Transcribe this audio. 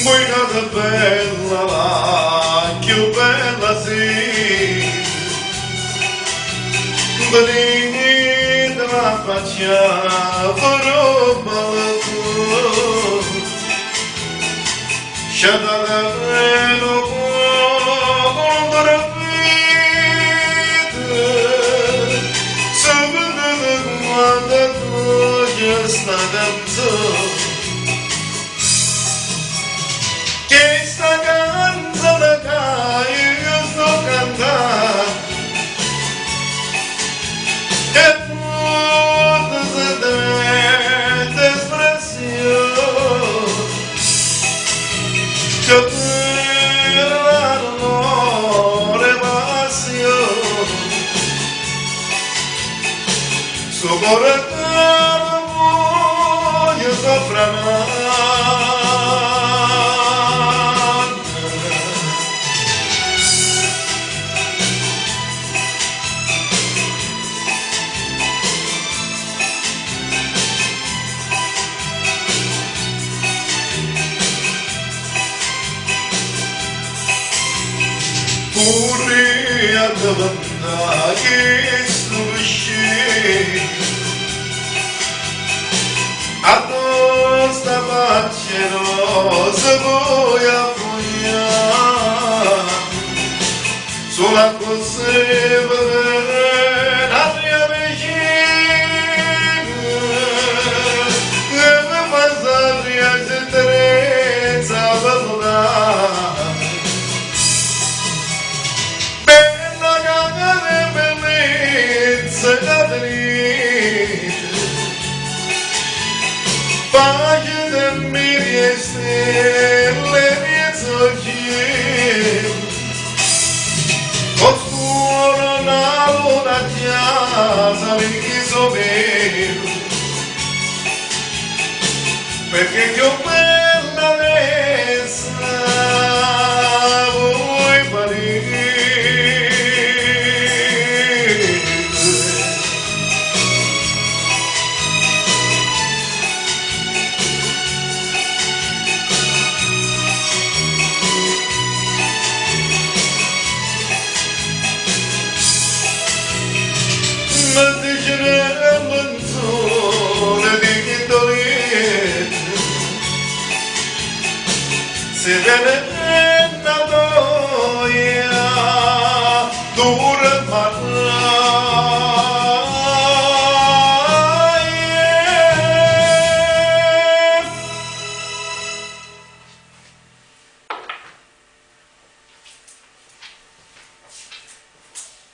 Buona bella, la più bella sì, benedita faccia, roba tu, sciadaleno con bravite, subito quando tu già stai dentro. Che sta canzone che io sto cantando e tutte le espressioni che per l'amore passione suo cuore caro voglio soffrire. Puri adavanda che sushi Adosta bacero se vuoi appoggiare sulla possibile aria vicina che mi fa stare a sentenza valutare. Pace de mie stelle miei oscuro la luna chiasa mi isobero perché io bella resta vuoi parire. Ma dicerebbe il sole di chi dovete se viene